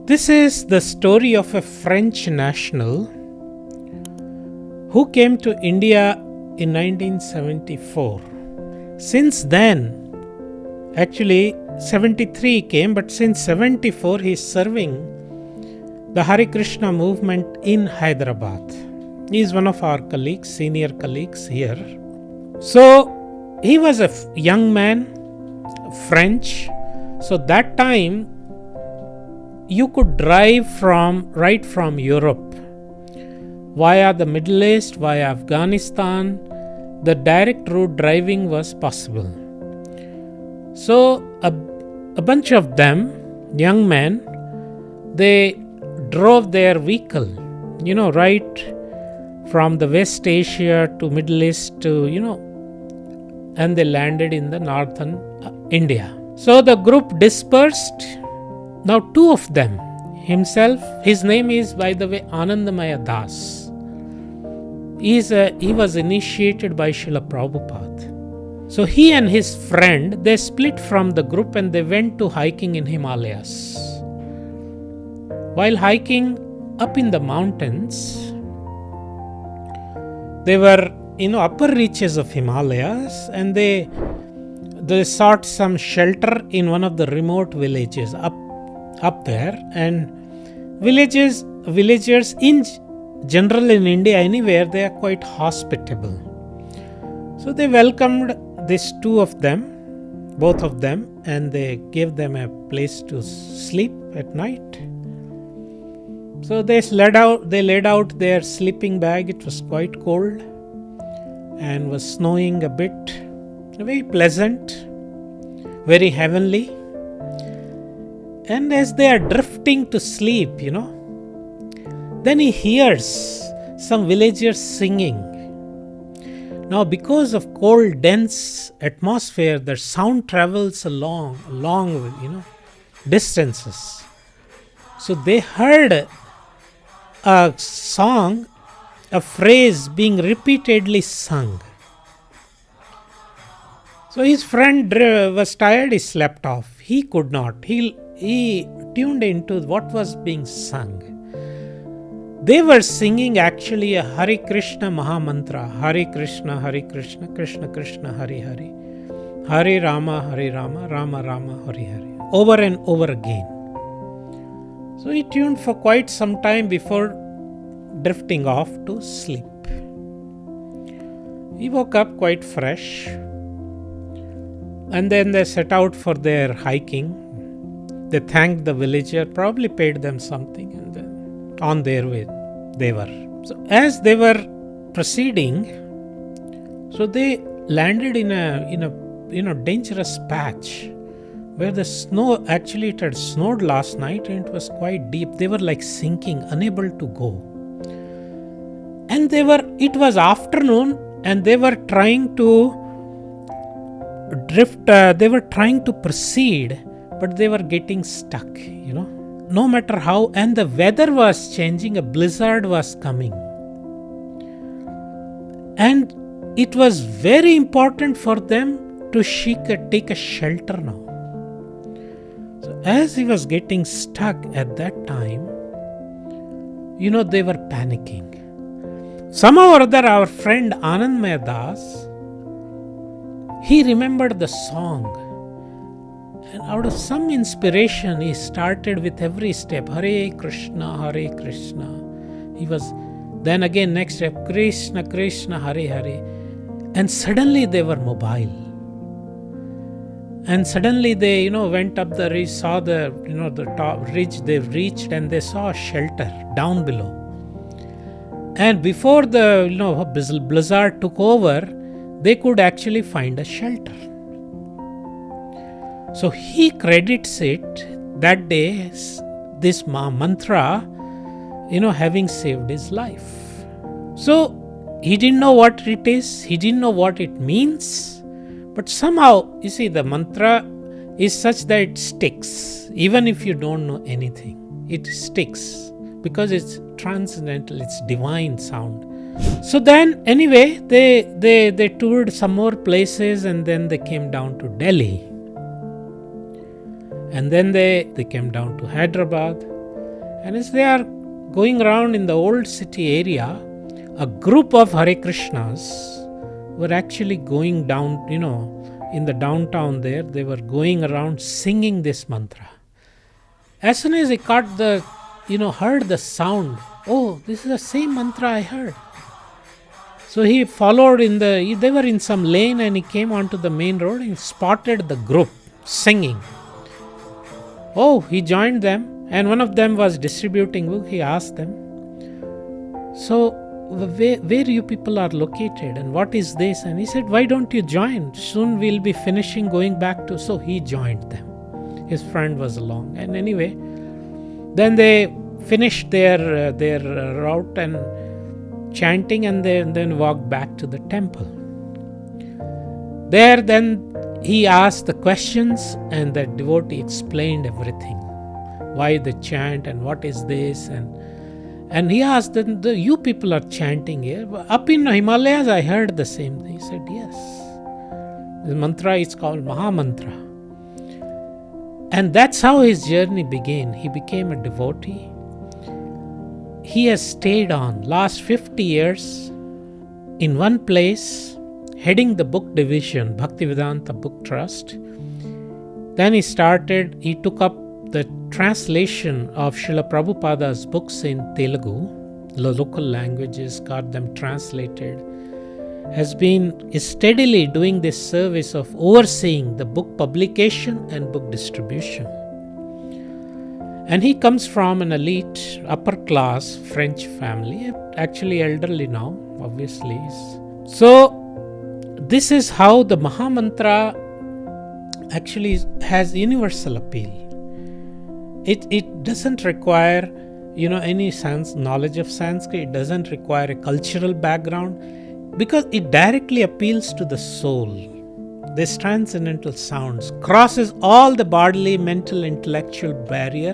This is the story of a French national who came to India in 1974. Since then, actually 73 came, but since 74 he is serving the Hare Krishna movement in Hyderabad. He is one of our colleagues, senior colleagues here. So he was a young man, French. So that time you could drive right from Europe via the Middle East, via Afghanistan. The direct route driving was possible. So a bunch of them, young men, they drove their vehicle, right from the West Asia to Middle East to, and they landed in the northern India. So the group dispersed. Now two of them, his name is, by the way, Anandamaya Dasa. He was initiated by Srila Prabhupada. So he and his friend, they split from the group and they went to hiking in Himalayas. While hiking up in the mountains, they were upper reaches of Himalayas, and they sought some shelter in one of the remote villages up there. And villagers in general in India, anywhere, they are quite hospitable. So they welcomed these both of them, and they gave them a place to sleep at night. So they laid out their sleeping bag. It was quite cold and was snowing a bit. Very pleasant, very heavenly. And as they are drifting to sleep, then he hears some villagers singing. Now, because of cold, dense atmosphere, the sound travels long, distances. So they heard a song, a phrase being repeatedly sung. So his friend was tired, he slept off. He could not. He tuned into what was being sung. They were singing actually a Hare Krishna Maha Mantra. Hare Krishna, Krishna Krishna, Hare Hare. Hare Rama, Rama Rama, Hare Hare. Over and over again. So he tuned for quite some time before drifting off to sleep. He woke up quite fresh. And then they set out for their hiking. They thanked the villager, probably paid them something, and then on their way they were. So as they were proceeding, so they landed in a dangerous patch where the snow, actually it had snowed last night and it was quite deep. They were like sinking, unable to go. And it was afternoon, and they were trying to drift, they were trying to proceed, but they were getting stuck, no matter how. And the weather was changing, a blizzard was coming. And it was very important for them to take a shelter now. So as he was getting stuck at that time, they were panicking. Somehow or other, our friend Anandamaya Das, he remembered the song, and out of some inspiration, he started with every step, Hare Krishna, he was, then again next step, Krishna Krishna, Hare Hare, and suddenly they were mobile. And suddenly they, went up the ridge, saw the top ridge they reached, and they saw a shelter down below. And before the, blizzard took over, they could actually find a shelter. So he credits it that day, this mantra, having saved his life. So he didn't know what it is, he didn't know what it means, but somehow, you see, the mantra is such that it sticks. Even if you don't know anything, it sticks because it's transcendental, it's divine sound. So then, anyway, they toured some more places, and then they came down to Delhi. And then they came down to Hyderabad. And as they are going around in the old city area, a group of Hare Krishnas were actually going down, in the downtown there, they were going around singing this mantra. As soon as he caught heard the sound, oh, this is the same mantra I heard. So he followed they were in some lane, and he came onto the main road and spotted the group singing. Oh, he joined them, and one of them was distributing book. He asked them, so where you people are located and what is this? And he said, why don't you join? Soon we'll be finishing going back to. So he joined them. His friend was along. And anyway, then they finished their route and chanting, and then walked back to the temple. There then he asked the questions, and the devotee explained everything. Why the chant and what is this? And he asked, you people are chanting here. Up in Himalayas, I heard the same thing. He said, yes. The mantra is called Maha Mantra. And that's how his journey began. He became a devotee. He has stayed on last 50 years in one place, heading the book division, Bhaktivedanta Book Trust. Then he took up the translation of Srila Prabhupada's books in Telugu, the local languages, got them translated, is steadily doing this service of overseeing the book publication and book distribution. And he comes from an elite, upper class French family, actually elderly now, obviously. So this is how the Maha Mantra actually has universal appeal. It doesn't require, any knowledge of Sanskrit. It doesn't require a cultural background, because it directly appeals to the soul. This transcendental sounds crosses all the bodily, mental, intellectual barrier,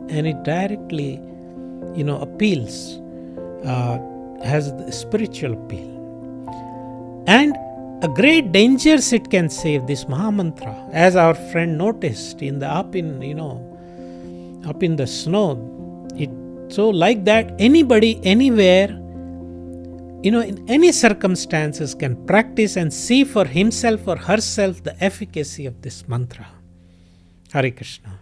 and it directly, appeals, has the spiritual appeal. And a great dangers it can save, this Maha Mantra, as our friend noticed up in the snow. So like that, anybody, anywhere, in any circumstances can practice and see for himself or herself the efficacy of this mantra. Hare Krishna.